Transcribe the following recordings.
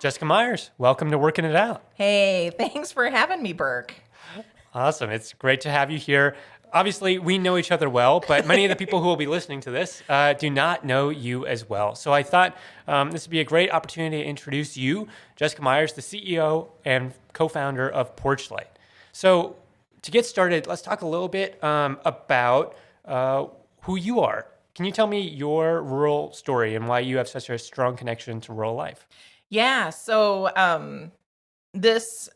Jessica Meyers, welcome to Workin It Out. Hey, thanks for having me, Burke. Awesome. It's great to have you here. Obviously, we know each other well, but many of the people who will be listening to this do not know you as well. So I thought this would be a great opportunity to introduce you, Jessica Meyers, the CEO and co-founder of PorchLight. So to get started, let's talk a little bit about who you are. Can you tell me your rural story and why you have such a strong connection to rural life? Yeah, so this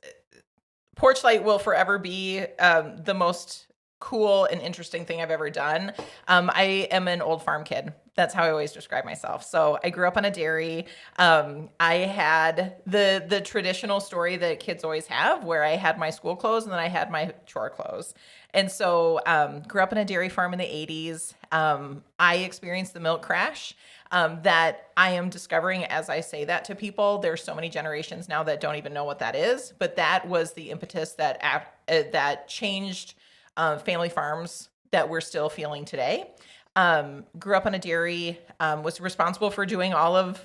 PorchLight will forever be the most cool and interesting thing I've ever done. I am an old farm kid. That's how I always describe myself. So I grew up on a dairy. I had the traditional story that kids always have, where I had my school clothes and then I had my chore clothes. And so grew up in a dairy farm in the 80s. I experienced the milk crash that I am discovering as I say that to people. There's so many generations now that don't even know what that is, but that was the impetus that changed family farms that we're still feeling today. Grew up on a dairy, was responsible for doing all of,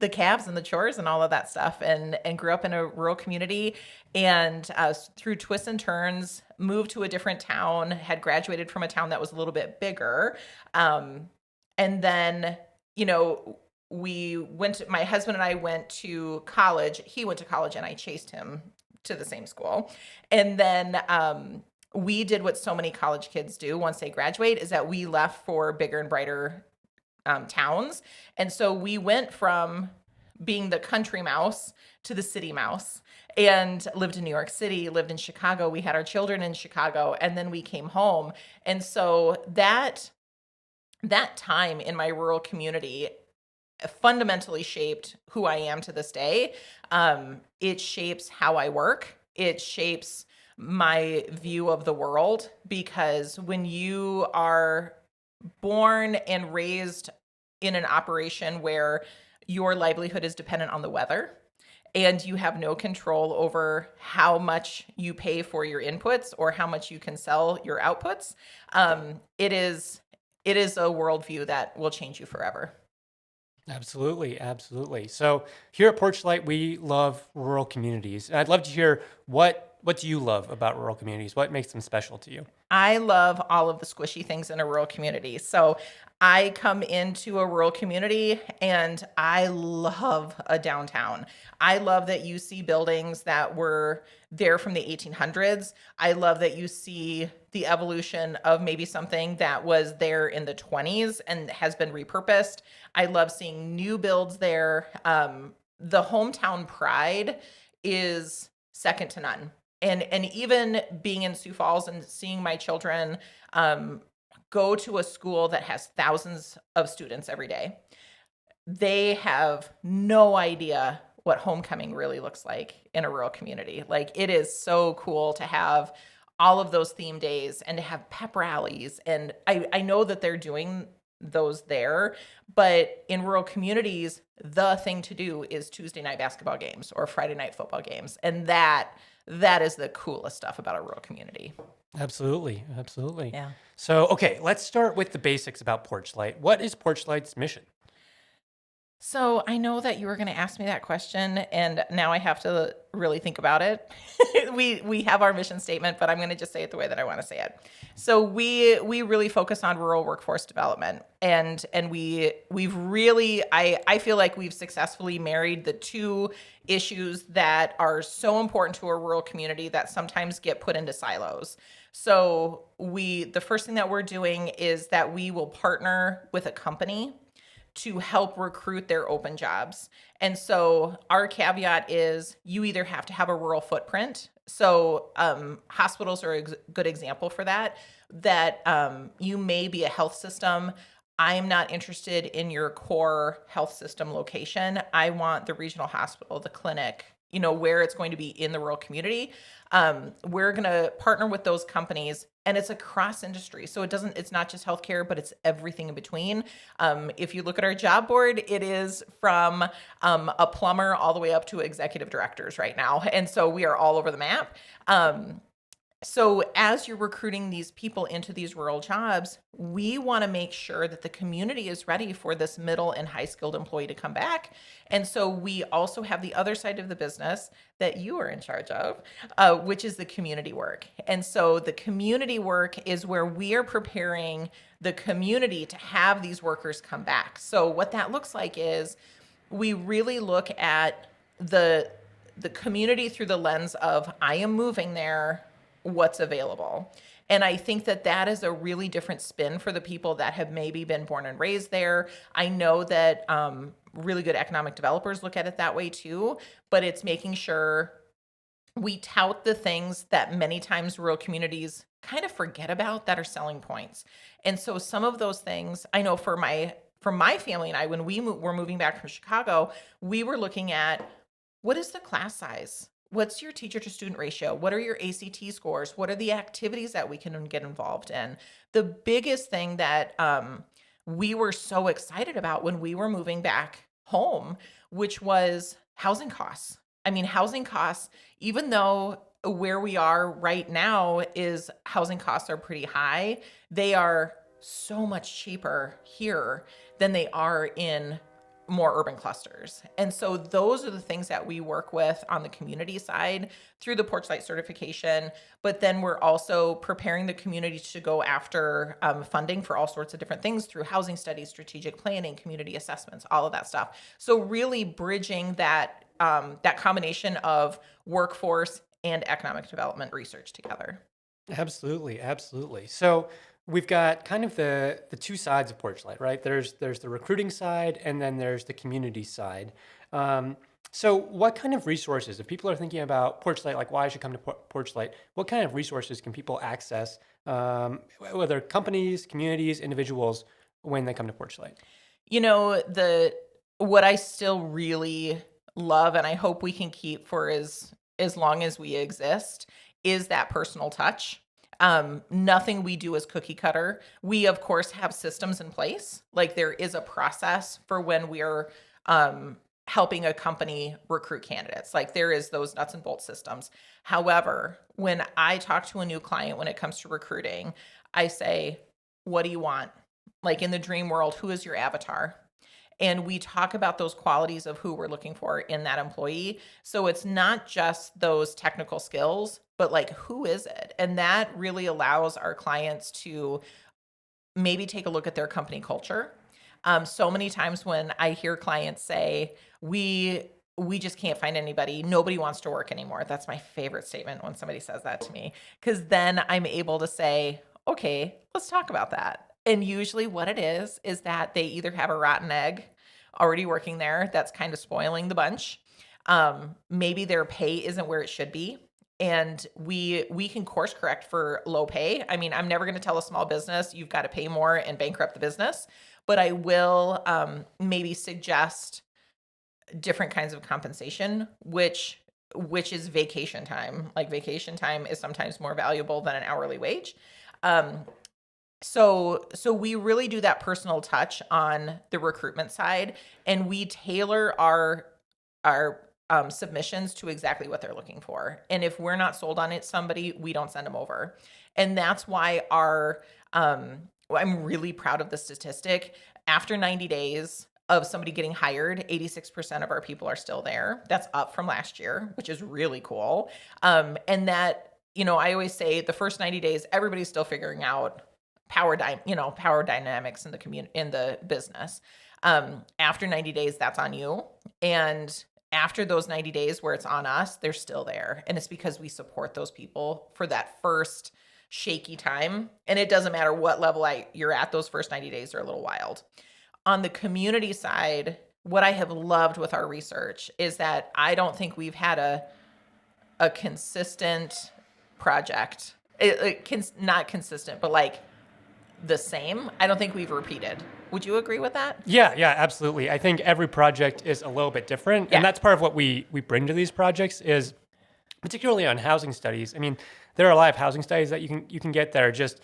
the calves and the chores and all of that stuff, and grew up in a rural community, and through twists and turns moved to a different town, had graduated from a town that was a little bit bigger. And then, my husband and I went to college. He went to college and I chased him to the same school. And then we did what so many college kids do once they graduate, is that we left for bigger and brighter towns. And so we went from being the country mouse to the city mouse, and lived in New York City, lived in Chicago. We had our children in Chicago, and then we came home. And so that time in my rural community fundamentally shaped who I am to this day. It shapes how I work. It shapes my view of the world, because when you are born and raised in an operation where your livelihood is dependent on the weather, and you have no control over how much you pay for your inputs or how much you can sell your outputs, it is a worldview that will change you forever. Absolutely, absolutely. So here at PorchLight, we love rural communities. And I'd love to hear what do you love about rural communities? What makes them special to you? I love all of the squishy things in a rural community. So I come into a rural community and I love a downtown. I love that you see buildings that were there from the 1800s. I love that you see the evolution of maybe something that was there in the 20s and has been repurposed. I love seeing new builds there. The hometown pride is second to none. And even being in Sioux Falls and seeing my children go to a school that has thousands of students every day, they have no idea what homecoming really looks like in a rural community. Like, it is so cool to have all of those theme days and to have pep rallies. And I know that they're doing those there, but in rural communities, the thing to do is Tuesday night basketball games or Friday night football games. And that is the coolest stuff about a rural community. Absolutely, absolutely. Yeah. So, okay, let's start with the basics about PorchLight. What is PorchLight's mission? So I know that you were going to ask me that question, and now I have to really think about it. We have our mission statement, but I'm going to just say it the way that I want to say it. So we really focus on rural workforce development, and we've really, I feel like we've successfully married the two issues that are so important to a rural community that sometimes get put into silos. So the first thing that we're doing is that we will partner with a company to help recruit their open jobs. And so our caveat is you either have to have a rural footprint. So hospitals are a good example for that you may be a health system. I'm not interested in your core health system location. I want the regional hospital, the clinic, where it's going to be in the rural community. We're going to partner with those companies, and it's across industry. So it's not just healthcare, but it's everything in between. If you look at our job board, it is from a plumber all the way up to executive directors right now. And so we are all over the map. So as you're recruiting these people into these rural jobs, we want to make sure that the community is ready for this middle and high skilled employee to come back. And so we also have the other side of the business that you are in charge of, which is the community work. And so the community work is where we are preparing the community to have these workers come back. So what that looks like is we really look at the community through the lens of I am moving there, what's available. And I think that that is a really different spin for the people that have maybe been born and raised there. I know that really good economic developers look at it that way too, but it's making sure we tout the things that many times rural communities kind of forget about that are selling points. And so some of those things, I know for my family and I, when we were moving back from Chicago, we were looking at what is the class size? What's your teacher to student ratio? What are your ACT scores? What are the activities that we can get involved in? The biggest thing that we were so excited about when we were moving back home, which was housing costs. I mean, housing costs, even though where we are right now is housing costs are pretty high, they are so much cheaper here than they are in more urban clusters. And so those are the things that we work with on the community side through the PorchLight certification. But then we're also preparing the community to go after funding for all sorts of different things through housing studies, strategic planning, community assessments, all of that stuff. So really bridging that that combination of workforce and economic development research together. Absolutely, absolutely. So we've got kind of the two sides of PorchLight, right? There's the recruiting side, and then there's the community side. So what kind of resources, if people are thinking about PorchLight, like why I should come to PorchLight, what kind of resources can people access, whether companies, communities, individuals, when they come to PorchLight? You know, what I still really love, and I hope we can keep for as long as we exist, is that personal touch. Nothing we do is cookie cutter. We, of course, have systems in place. Like there is a process for when we're helping a company recruit candidates. Like there is those nuts and bolts systems. However, when I talk to a new client, when it comes to recruiting, I say, what do you want? Like in the dream world, who is your avatar? And we talk about those qualities of who we're looking for in that employee. So it's not just those technical skills, but like, who is it? And that really allows our clients to maybe take a look at their company culture. So many times when I hear clients say, we just can't find anybody. Nobody wants to work anymore. That's my favorite statement when somebody says that to me, because then I'm able to say, okay, let's talk about that. And usually what it is that they either have a rotten egg already working there that's kind of spoiling the bunch. Maybe their pay isn't where it should be. And we can course correct for low pay. I mean, I'm never going to tell a small business you've got to pay more and bankrupt the business, but I will maybe suggest different kinds of compensation, which is vacation time. Like vacation time is sometimes more valuable than an hourly wage. So we really do that personal touch on the recruitment side, and we tailor our submissions to exactly what they're looking for. And if we're not sold on it, somebody, we don't send them over. And that's why I'm really proud of the statistic. After 90 days of somebody getting hired, 86% of our people are still there. That's up from last year, which is really cool. And that, I always say the first 90 days, everybody's still figuring out power dynamics in the business. After 90 days, that's on you. And after those 90 days where it's on us, they're still there. And it's because we support those people for that first shaky time. And it doesn't matter what level you're at, those first 90 days are a little wild. On the community side, what I have loved with our research is that I don't think we've had a consistent project. Not consistent, but like the same. I don't think we've repeated. Would you agree with that? Yeah, absolutely. I think every project is a little bit different. Yeah. And that's part of what we bring to these projects is particularly on housing studies. I mean, there are a lot of housing studies that you can get that are just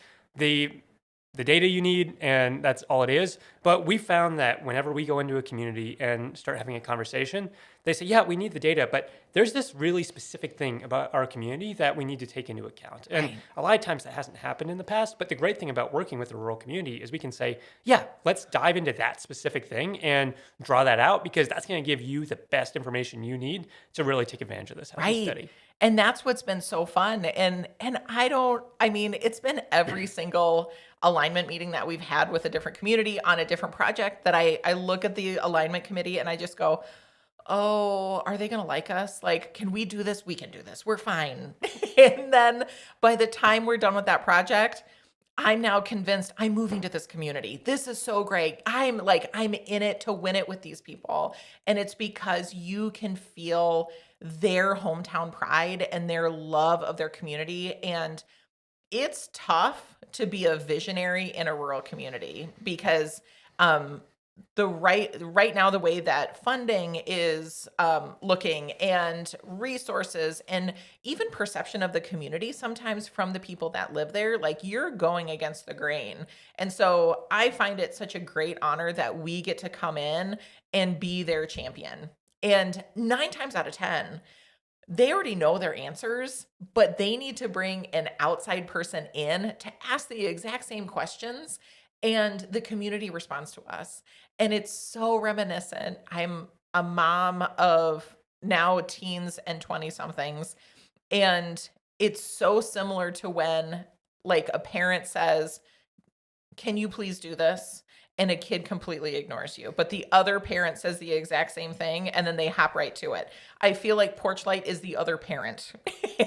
the data you need, and that's all it is. But we found that whenever we go into a community and start having a conversation, they say, yeah, we need the data, but there's this really specific thing about our community that we need to take into account. And Right. a lot of times that hasn't happened in the past. But the great thing about working with a rural community is we can say, yeah, let's dive into that specific thing and draw that out, because that's going to give you the best information you need to really take advantage of this housing Right. study. And that's what's been so fun. And I mean, it's been every single alignment meeting that we've had with a different community on a different project that I look at the alignment committee and I just go, oh, are they going to like us? Like, can we do this? We can do this. We're fine. And then by the time we're done with that project, I'm now convinced I'm moving to this community. This is so great. I'm in it to win it with these people. And it's because you can feel their hometown pride and their love of their community. And it's tough to be a visionary in a rural community because the right now the way that funding is looking and resources and even perception of the community sometimes from the people that live there, like you're going against the grain. And so I find it such a great honor that we get to come in and be their champion. And 9 times out of 10, they already know their answers, but they need to bring an outside person in to ask the exact same questions, and the community responds to us. And it's so reminiscent. I'm a mom of now teens and 20 somethings, and it's so similar to when like a parent says, "Can you please do this?" and a kid completely ignores you, but the other parent says the exact same thing and then they hop right to it. I feel like PorchLight is the other parent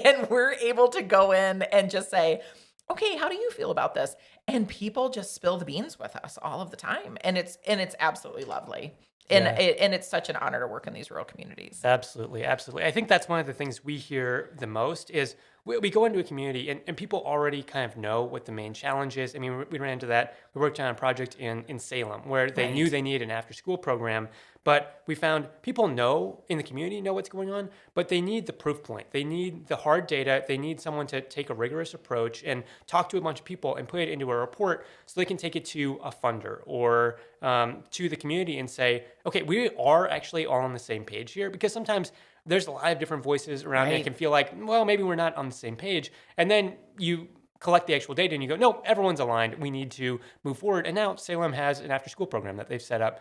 and we're able to go in and just say, okay, how do you feel about this? And people just spill the beans with us all of the time. And it's absolutely lovely. And Yeah. it's such an honor to work in these rural communities. Absolutely, absolutely. I think that's one of the things we hear the most is we go into a community and people already kind of know what the main challenge is. I mean, we ran into that. We worked on a project in Salem where they knew Right. they needed an after-school program, but we found people know in the community know what's going on, but they need the proof point. They need the hard data. They need someone to take a rigorous approach and talk to a bunch of people and put it into a report so they can take it to a funder or to the community and say, okay, we are actually all on the same page here, because sometimes there's a lot of different voices around and Right. it can feel like, well, maybe we're not on the same page. And then you collect the actual data and you go, no, everyone's aligned. We need to move forward. And now Salem has an after school program that they've set up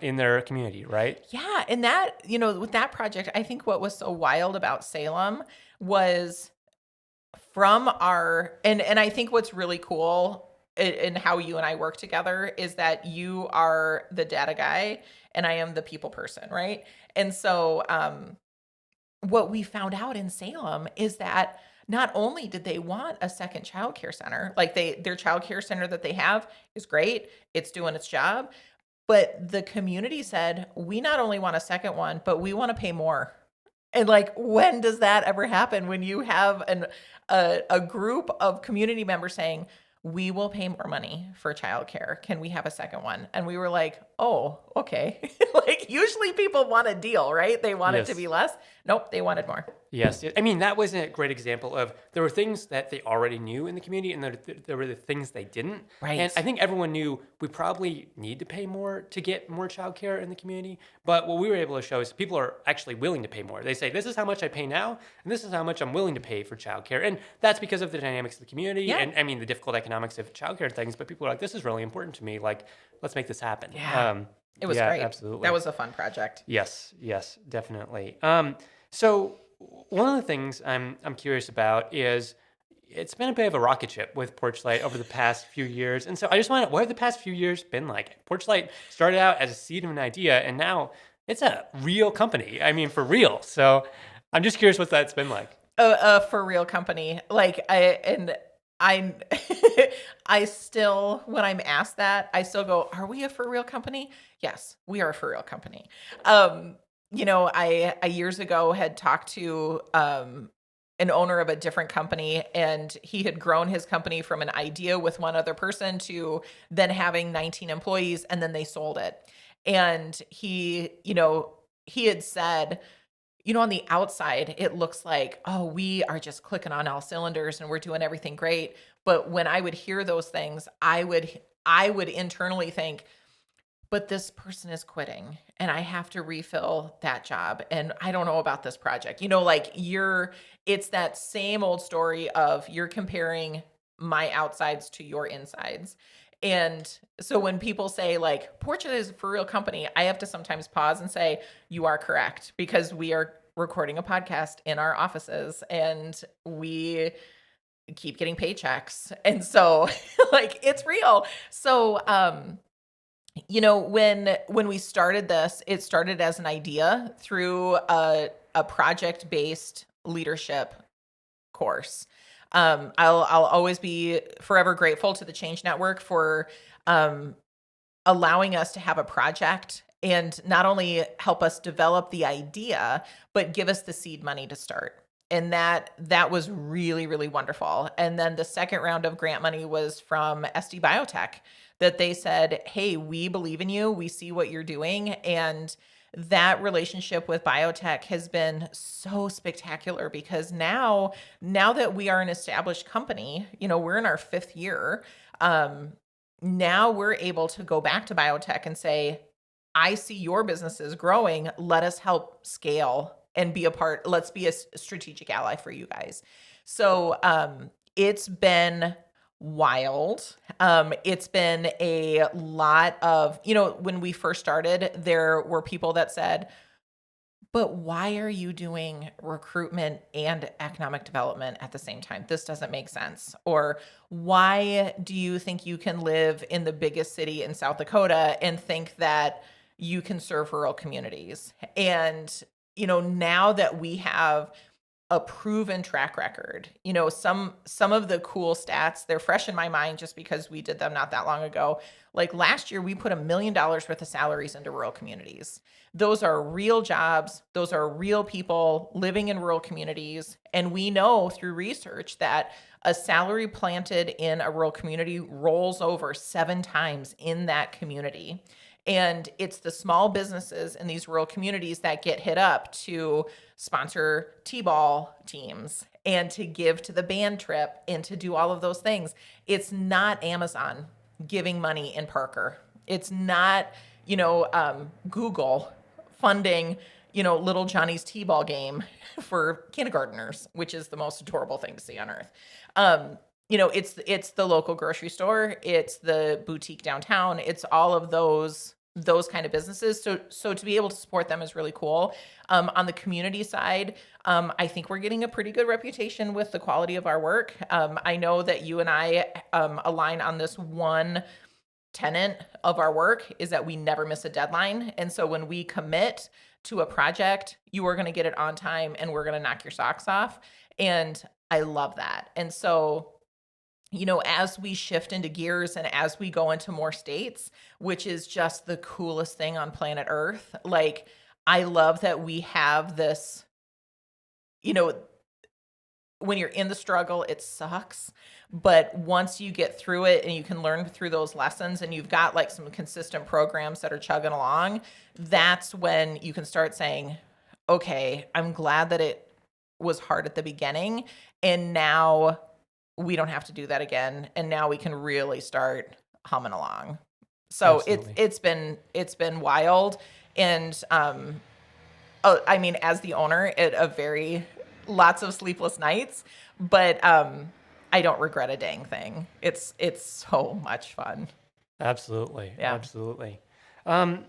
in their community, right? Yeah. And that, with that project, I think what was so wild about Salem was from and I think what's really cool in how you and I work together is that you are the data guy and I am the people person, right? And so what we found out in Salem is that not only did they want a second childcare center, like their childcare center that they have is great, it's doing its job, but the community said, we not only want a second one, but we want to pay more. And like, when does that ever happen? When you have a group of community members saying, we will pay more money for childcare. Can we have a second one? And we were like, oh, okay. Like usually people want a deal, right? They want it to Yes. be less. Nope, they wanted more. Yes. I mean, that was a great example of there were things that they already knew in the community and there were the things they didn't. Right. And I think everyone knew we probably need to pay more to get more childcare in the community. But what we were able to show is people are actually willing to pay more. They say, this is how much I pay now, and this is how much I'm willing to pay for childcare. And that's because of the dynamics of the community Yeah. and I mean, the difficult economics of childcare things. But people are like, this is really important to me. Like, let's make this happen. Yeah. It was yeah, great. Absolutely. That was a fun project. Yes, definitely. So one of the things I'm curious about is it's been a bit of a rocket ship with PorchLight over the past few years, and so I just want to, what have the past few years been like? PorchLight started out as a seed of an idea, and now it's a real company. I mean, for real. So I'm just curious what that's been like. A for real company. Like I I still, when I'm asked that, I still go, are we a for real company? Yes, we are a for real company. I years ago had talked to an owner of a different company, and he had grown his company from an idea with one other person to then having 19 employees, and then they sold it. And he had said, on the outside, it looks like, oh, we are just clicking on all cylinders and we're doing everything great. But when I would hear those things, I would internally think, but this person is quitting and I have to refill that job. And I don't know about this project. Like it's that same old story of you're comparing my outsides to your insides. And so when people say like PorchLight is a for real company, I have to sometimes pause and say, you are correct, because we are recording a podcast in our offices and we keep getting paychecks. And so like it's real. So when we started this, it started as an idea through a project-based leadership course. I'll always be forever grateful to the Change Network for allowing us to have a project and not only help us develop the idea, but give us the seed money to start. And that was really, really wonderful. And then the second round of grant money was from SD Biotech, that they said, hey, we believe in you. We see what you're doing. And that relationship with biotech has been so spectacular, because now that we are an established company, we're in our 5th year. Now we're able to go back to biotech and say, I see your business is growing. Let us help scale and be a part. Let's be a strategic ally for you guys. So it's been wild. It's been a lot of, when we first started, there were people that said, but why are you doing recruitment and economic development at the same time? This doesn't make sense. Or why do you think you can live in the biggest city in South Dakota and think that you can serve rural communities? And, now that we have a proven track record, some of the cool stats, they're fresh in my mind just because we did them not that long ago. Like last year, we put $1 million worth of salaries into rural communities. Those are real jobs. Those are real people living in rural communities. And we know through research that a salary planted in a rural community rolls over 7 times in that community. And it's the small businesses in these rural communities that get hit up to sponsor T-ball teams and to give to the band trip and to do all of those things. It's not Amazon giving money in Parker. It's not, Google funding, little Johnny's T-ball game for kindergartners, which is the most adorable thing to see on earth. It's the local grocery store, it's the boutique downtown, it's all of those kind of businesses. So to be able to support them is really cool. On the community side, I think we're getting a pretty good reputation with the quality of our work. I know that you and I align on this one tenet of our work, is that we never miss a deadline. And so when we commit to a project, you are going to get it on time and we're going to knock your socks off. And I love that. And so as we shift into gears and as we go into more states, which is just the coolest thing on planet Earth, like I love that we have this, when you're in the struggle, it sucks. But once you get through it and you can learn through those lessons and you've got like some consistent programs that are chugging along, that's when you can start saying, okay, I'm glad that it was hard at the beginning. And now we don't have to do that again. And now we can really start humming along. So Absolutely. it's been wild. And, as the owner, lots of sleepless nights, but, I don't regret a dang thing. It's so much fun. Absolutely. Yeah. Absolutely. One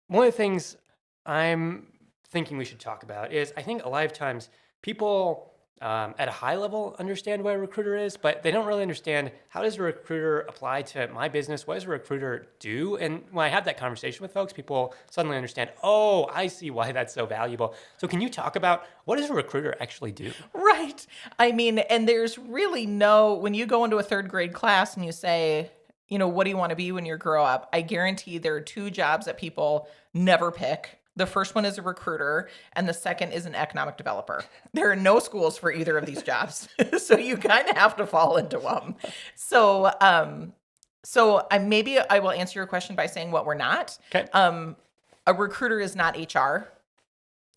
of the things I'm thinking we should talk about is, I think a lot of times people at a high level understand what a recruiter is, but they don't really understand, how does a recruiter apply to my business? What does a recruiter do? And when I have that conversation with folks, people suddenly understand, oh, I see why that's so valuable. So can you talk about, what does a recruiter actually do? Right. And there's really when you go into a 3rd grade class and you say, what do you want to be when you grow up? I guarantee there are 2 jobs that people never pick. The first one is a recruiter, and the second is an economic developer. There are no schools for either of these jobs, so you kind of have to fall into them. So, maybe I will answer your question by saying what we're not. Okay. A recruiter is not HR.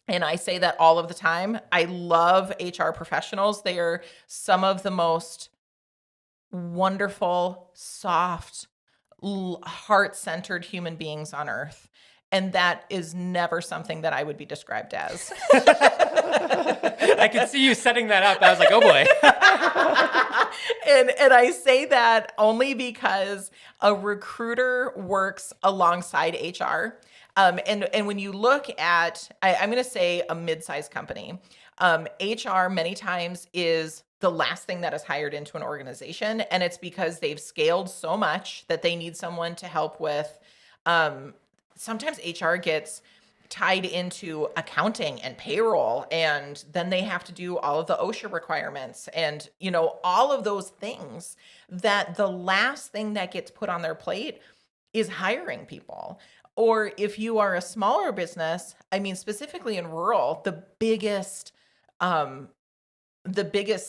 And I say that all of the time. I love HR professionals. They are some of the most wonderful, soft, heart-centered human beings on earth. And that is never something that I would be described as. I could see you setting that up. I was like, oh boy. And I say that only because a recruiter works alongside HR. And when you look at, I'm going to say a mid-sized company, HR many times is the last thing that is hired into an organization. And it's because they've scaled so much that they need someone to help with. Sometimes HR gets tied into accounting and payroll, and then they have to do all of the OSHA requirements and, all of those things that the last thing that gets put on their plate is hiring people. Or if you are a smaller business, I mean, specifically in rural, the biggest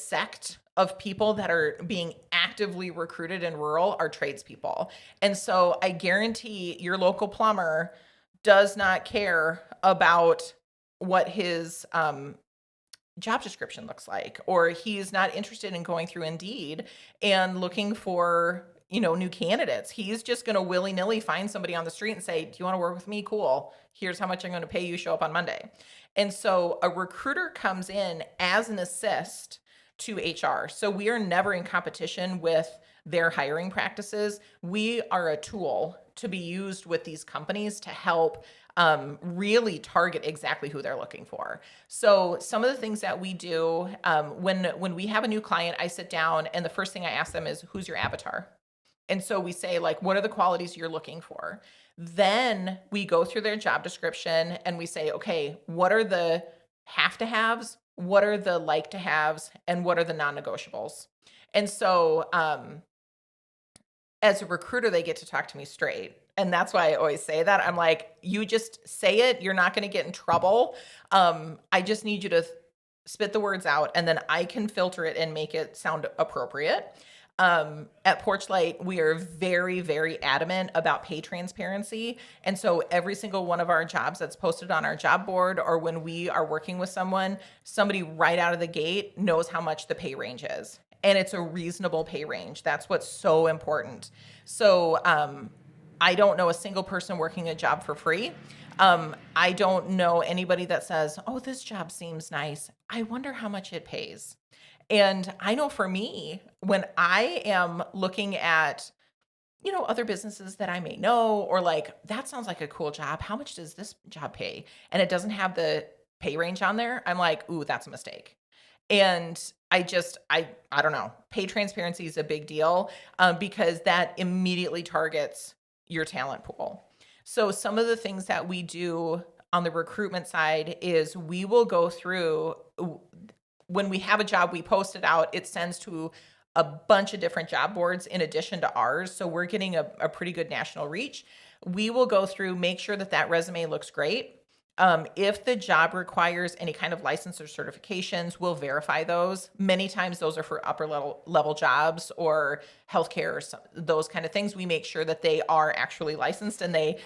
sect of people that are being actively recruited in rural are tradespeople. And so I guarantee your local plumber does not care about what his job description looks like, or he's not interested in going through Indeed and looking for, new candidates. He's just going to willy-nilly find somebody on the street and say, do you want to work with me? Cool. Here's how much I'm going to pay you. Show up on Monday. And so a recruiter comes in as an assist to HR. So we are never in competition with their hiring practices. We are a tool to be used with these companies to help really target exactly who they're looking for. So some of the things that we do when we have a new client, I sit down and the first thing I ask them is, who's your avatar? And so we say, like, what are the qualities you're looking for? Then we go through their job description and we say, okay, what are the have to haves? What are the like to haves? And what are the non-negotiables? And so as a recruiter, they get to talk to me straight. And that's why I always say that. I'm like, you just say it. You're not going to get in trouble. I just need you to spit the words out, and then I can filter it and make it sound appropriate. At PorchLight, we are very, very adamant about pay transparency. And so every single one of our jobs that's posted on our job board, or when we are working with someone, somebody right out of the gate knows how much the pay range is. And it's a reasonable pay range. That's what's so important. So I don't know a single person working a job for free. I don't know anybody that says, oh, this job seems nice. I wonder how much it pays. And I know for me, when I am looking at, other businesses that I may know, or like, that sounds like a cool job. How much does this job pay? And it doesn't have the pay range on there. I'm like, ooh, that's a mistake. And I don't know. Pay transparency is a big deal because that immediately targets your talent pool. So some of the things that we do on the recruitment side is we will go through, when we have a job, we post it out, it sends to a bunch of different job boards in addition to ours. So we're getting a pretty good national reach. We will go through, make sure that resume looks great. If the job requires any kind of license or certifications, we'll verify those. Many times those are for upper level jobs or healthcare or those kind of things. We make sure that they are actually licensed and they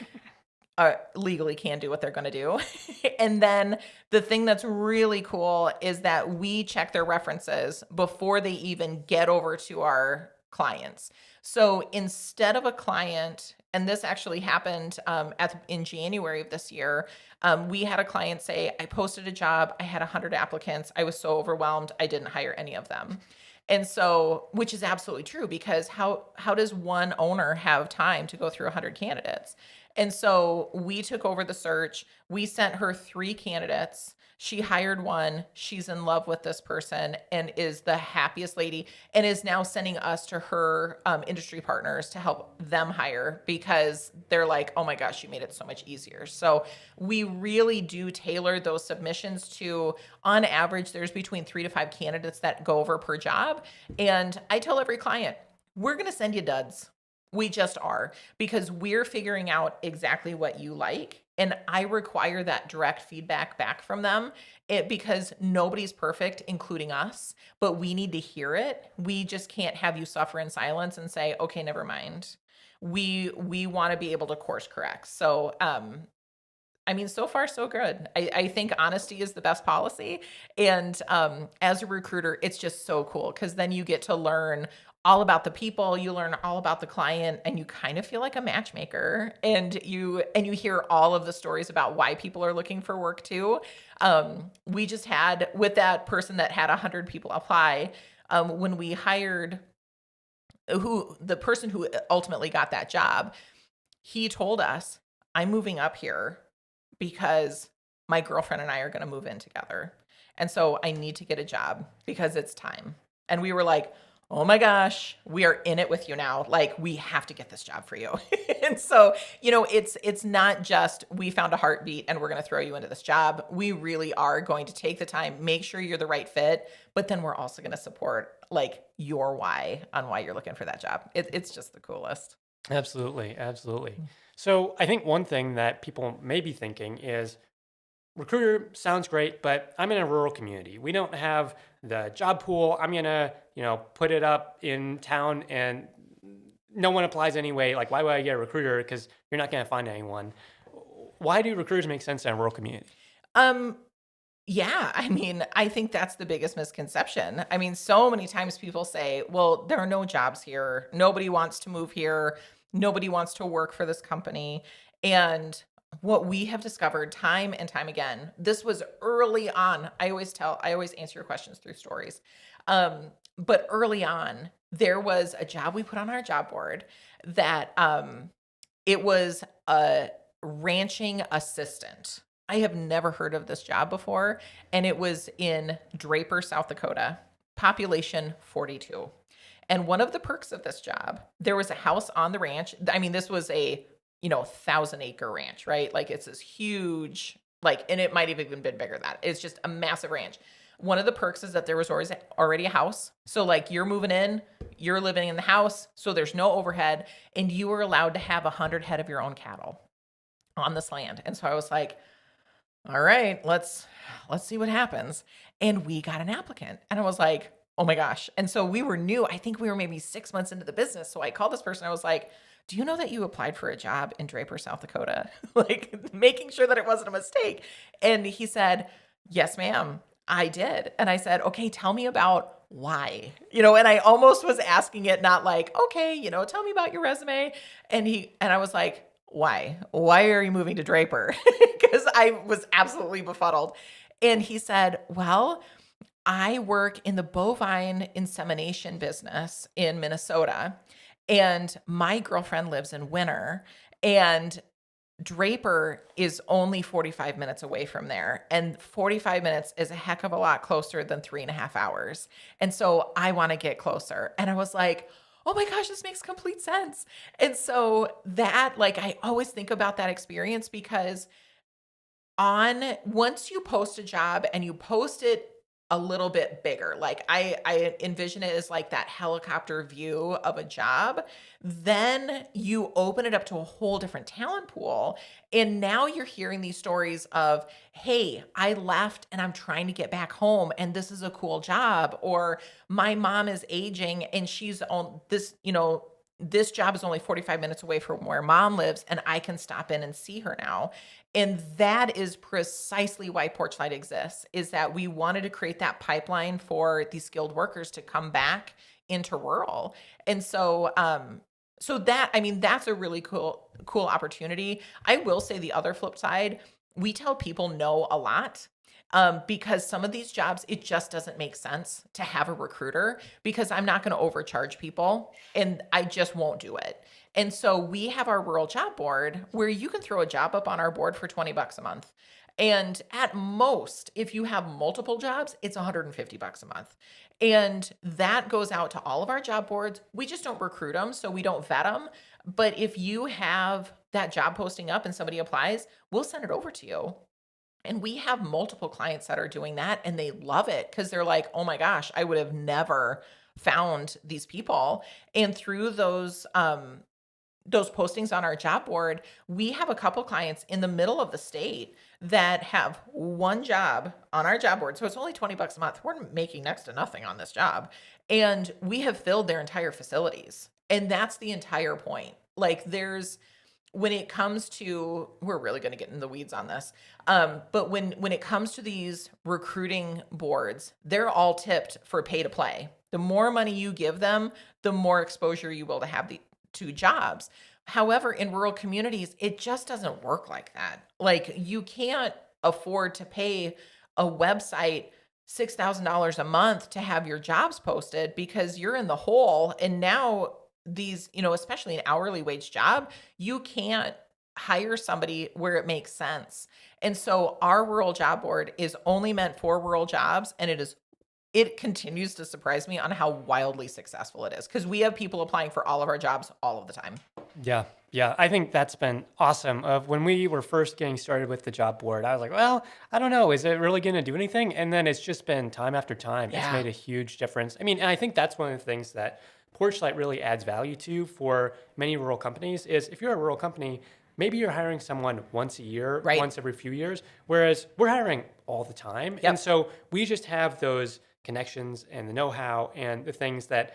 legally can do what they're going to do. And then the thing that's really cool is that we check their references before they even get over to our clients. So instead of a client, and this actually happened in January of this year, we had a client say, I posted a job, I had 100 applicants, I was so overwhelmed, I didn't hire any of them. And so, which is absolutely true, because how does one owner have time to go through 100 candidates? And so we took over the search. We sent her 3 candidates. She hired one. She's in love with this person and is the happiest lady, and is now sending us to her industry partners to help them hire, because they're like, oh my gosh, you made it so much easier. So we really do tailor those submissions to, on average, there's between 3 to 5 candidates that go over per job. And I tell every client, we're going to send you duds. We just are, because we're figuring out exactly what you like. And I require that direct feedback back from them, because nobody's perfect, including us, but we need to hear it. We just can't have you suffer in silence and say, okay, never mind. We want to be able to course correct. So, so far, so good. I think honesty is the best policy. And as a recruiter, it's just so cool, because then you get to learn all about the people, you learn all about the client, and you kind of feel like a matchmaker, and you hear all of the stories about why people are looking for work too. We just had, with that person that had 100 people apply, when we hired the person who ultimately got that job, he told us, I'm moving up here because my girlfriend and I are going to move in together. And so I need to get a job because it's time. And we were like, oh my gosh, we are in it with you now. Like, we have to get this job for you. And so, it's not just we found a heartbeat and we're going to throw you into this job. We really are going to take the time, make sure you're the right fit, but then we're also going to support like your why on why you're looking for that job. It's just the coolest. Absolutely. Absolutely. So I think one thing that people may be thinking is, recruiter sounds great, but I'm in a rural community. We don't have the job pool. I'm going to, put it up in town and no one applies anyway. Like, why would I get a recruiter? Because you're not going to find anyone. Why do recruiters make sense in a rural community? Yeah, I mean, I think that's the biggest misconception. I mean, so many times people say, well, there are no jobs here. Nobody wants to move here. Nobody wants to work for this company. And what we have discovered time and time again, this was early on. I always answer your questions through stories. But early on, there was a job we put on our job board that it was a ranching assistant. I have never heard of this job before, and it was in Draper, South Dakota, population 42. And one of the perks of this job, there was a house on the ranch. I mean, this was a 1,000-acre ranch, right? Like, it's this huge, and it might have even been bigger than that. It's just a massive ranch. One of the perks is that there was already a house. So you're moving in, you're living in the house, so there's no overhead, and you were allowed to have 100 head of your own cattle on this land. And so I was like, all right, let's see what happens. And we got an applicant. And I was like, oh my gosh. And so we were new. I think we were maybe 6 months into the business. So I called this person. I was like, do you know that you applied for a job in Draper, South Dakota? Making sure that it wasn't a mistake. And he said, yes, ma'am, I did. And I said, okay, tell me about why, and I almost was asking it, not like, okay, tell me about your resume. And I was like, why are you moving to Draper? Because I was absolutely befuddled. And he said, well, I work in the bovine insemination business in Minnesota, and my girlfriend lives in Winter, and Draper is only 45 minutes away from there. And 45 minutes is a heck of a lot closer than 3.5 hours. And so I want to get closer. And I was like, oh my gosh, this makes complete sense. And so that, I always think about that experience, because once you post a job and you post it a little bit bigger, I envision it as that helicopter view of a job, then you open it up to a whole different talent pool. And now you're hearing these stories of, hey, I left and I'm trying to get back home and this is a cool job. Or my mom is aging and she's on this, this job is only 45 minutes away from where mom lives and I can stop in and see her now. And that is precisely why PorchLight exists, is that we wanted to create that pipeline for these skilled workers to come back into rural. And so, that's a really cool opportunity. I will say the other flip side, we tell people no a lot. Because some of these jobs, it just doesn't make sense to have a recruiter, because I'm not going to overcharge people and I just won't do it. And so we have our rural job board where you can throw a job up on our board for $20 a month. And at most, if you have multiple jobs, it's $150 a month. And that goes out to all of our job boards. We just don't recruit them, so we don't vet them. But if you have that job posting up and somebody applies, we'll send it over to you. And we have multiple clients that are doing that, and they love it because they're like, oh my gosh, I would have never found these people. And through those postings on our job board, we have a couple clients in the middle of the state that have one job on our job board. So it's only $20 a month. We're making next to nothing on this job. And we have filled their entire facilities. And that's the entire point. When it comes to, we're really going to get in the weeds on this. But when it comes to these recruiting boards, they're all tipped for pay to play. The more money you give them, the more exposure you will to have to jobs. However, in rural communities, it just doesn't work like that. Like, you can't afford to pay a website $6,000 a month to have your jobs posted because you're in the hole. And now these, especially an hourly wage job, you can't hire somebody where it makes sense. And so our rural job board is only meant for rural jobs, and it continues to surprise me on how wildly successful it is, because we have people applying for all of our jobs all of the time. Yeah. Yeah. I think that's been awesome. Of when we were first getting started with the job board, I was like, well, I don't know. Is it really going to do anything? And then it's just been time after time. It's Yeah. made a huge difference. I mean, and I think that's one of the things that PorchLight really adds value to for many rural companies is if you're a rural company, maybe you're hiring someone once a year, Right. once every few years, whereas we're hiring all the time. Yep. And so we just have those connections and the know-how and the things that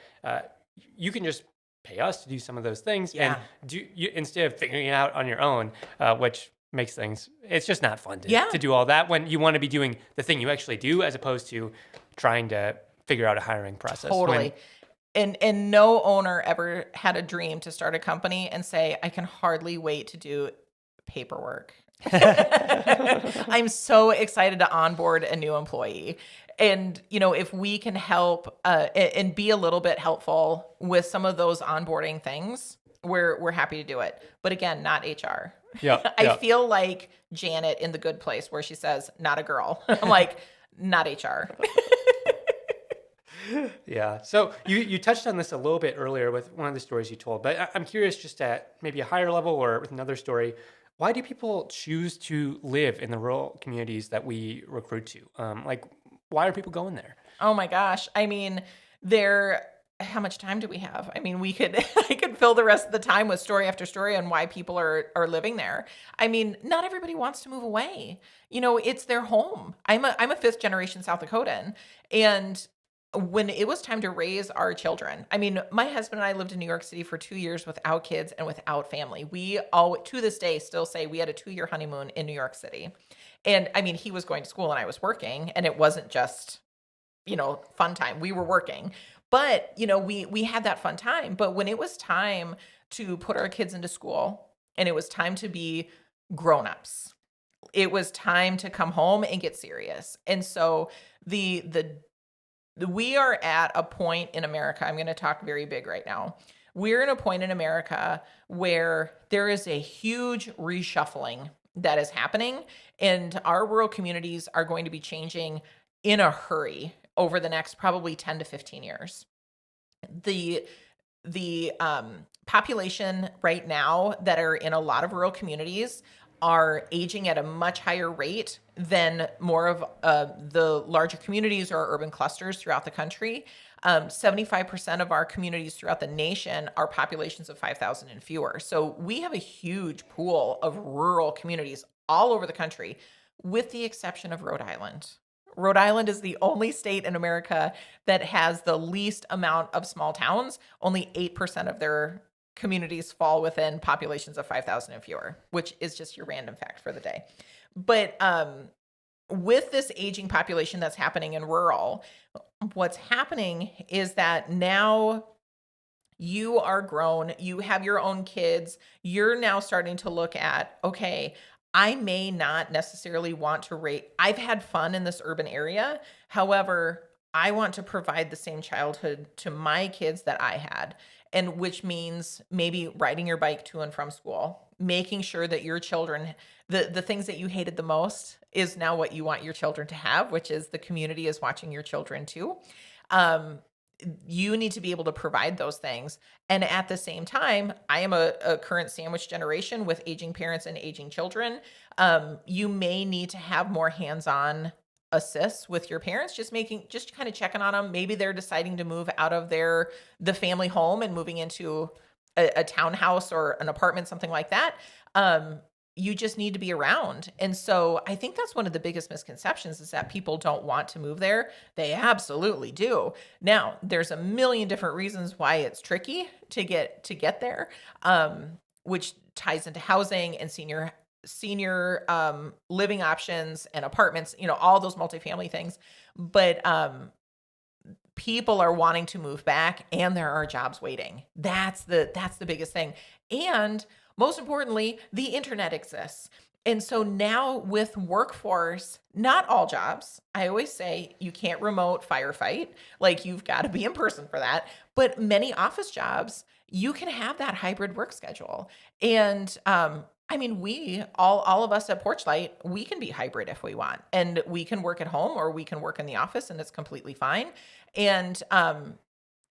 you can just pay us to do some of those things Yeah. and instead of figuring it out on your own, which makes things, it's just not fun to, Yeah. to do all that when you want to be doing the thing you actually do as opposed to trying to figure out a hiring process. Totally. And no owner ever had a dream to start a company and say, I can hardly wait to do paperwork. I'm so excited to onboard a new employee. And, if we can help and be a little bit helpful with some of those onboarding things, we're happy to do it. But again, not HR. Yeah, I feel like Janet in The Good Place where she says, not a girl. I'm like, not HR. Yeah. So you touched on this a little bit earlier with one of the stories you told, but I'm curious just at maybe a higher level or with another story, why do people choose to live in the rural communities that we recruit to? Why are people going there? Oh my gosh. I mean, how much time do we have? I mean, I could fill the rest of the time with story after story on why people are living there. I mean, not everybody wants to move away. It's their home. I'm a fifth generation South Dakotan. And when it was time to raise our children, I mean, my husband and I lived in New York City for 2 years without kids and without family. We all, to this day, still say we had a 2-year honeymoon in New York City. And I mean, he was going to school and I was working, and it wasn't just, fun time. We were working, but we had that fun time. But when it was time to put our kids into school and it was time to be grown-ups, it was time to come home and get serious. And so we are at a point in America, I'm going to talk very big right now. We're in a point in America where there is a huge reshuffling that is happening, and our rural communities are going to be changing in a hurry over the next probably 10 to 15 years. The population right now that are in a lot of rural communities are aging at a much higher rate than more of the larger communities or urban clusters throughout the country. 75% of our communities throughout the nation are populations of 5,000 and fewer. So we have a huge pool of rural communities all over the country, with the exception of Rhode Island. Rhode Island is the only state in America that has the least amount of small towns. Only 8% of their communities fall within populations of 5,000 and fewer, which is just your random fact for the day. But with this aging population that's happening in rural, what's happening is that now you are grown, you have your own kids, you're now starting to look at, okay, I may not necessarily want to rate. I've had fun in this urban area. However, I want to provide the same childhood to my kids that I had. And which means maybe riding your bike to and from school, making sure that your children, the things that you hated the most is now what you want your children to have, which is the community is watching your children too. You need to be able to provide those things. And at the same time, I am a current sandwich generation with aging parents and aging children. You may need to have more hands-on assists with your parents, just kind of checking on them. Maybe they're deciding to move out of the family home and moving into a townhouse or an apartment, something like that. You just need to be around. And so I think that's one of the biggest misconceptions is that people don't want to move there. They absolutely do. Now, there's a million different reasons why it's tricky to get there, which ties into housing and senior living options and apartments, all those multifamily things. But people are wanting to move back and there are jobs waiting. That's the biggest thing. And most importantly, the internet exists. And so now with workforce, not all jobs, I always say you can't remote firefight. Like you've got to be in person for that. But many office jobs, you can have that hybrid work schedule. And I mean, we all of us at PorchLight, we can be hybrid if we want, and we can work at home or we can work in the office, and it's completely fine. And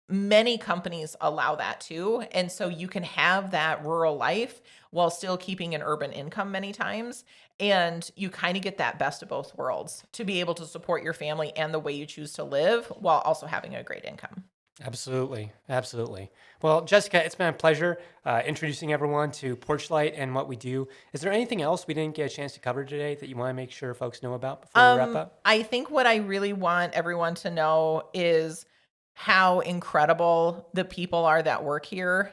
many companies allow that too. And so you can have that rural life while still keeping an urban income many times. And you kind of get that best of both worlds to be able to support your family and the way you choose to live while also having a great income. Absolutely. Absolutely. Well, Jessica, it's been a pleasure introducing everyone to PorchLight and what we do. Is there anything else we didn't get a chance to cover today that you want to make sure folks know about before we wrap up? I think what I really want everyone to know is how incredible the people are that work here.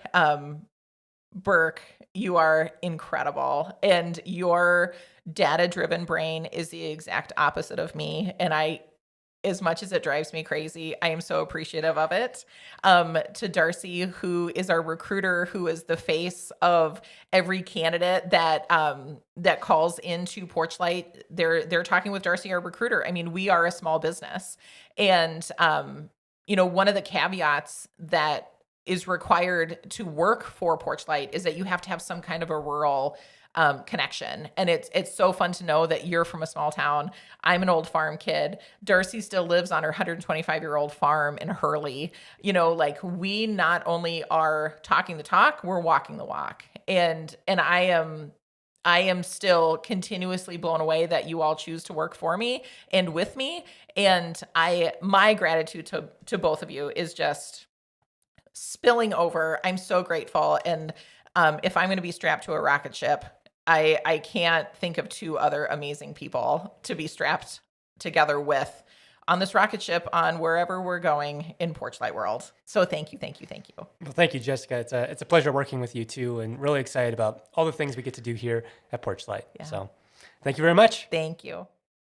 Burke, you are incredible. And your data-driven brain is the exact opposite of me. And as much as it drives me crazy, I am so appreciative of it. To Darcy, who is our recruiter, who is the face of every candidate that calls into PorchLight, they're talking with Darcy, our recruiter. I mean, we are a small business. And one of the caveats that is required to work for PorchLight is that you have to have some kind of a rural connection. And it's so fun to know that you're from a small town. I'm an old farm kid. Darcy still lives on her 125-year-old farm in Hurley. We not only are talking the talk, we're walking the walk. And I am still continuously blown away that you all choose to work for me and with me. And my gratitude to both of you is just spilling over. I'm so grateful. And if I'm going to be strapped to a rocket ship, I can't think of two other amazing people to be strapped together with on this rocket ship on wherever we're going in PorchLight world. So thank you, thank you, thank you. Well, thank you, Jessica. It's a pleasure working with you too, and really excited about all the things we get to do here at PorchLight. Yeah. So thank you very much. Thank you.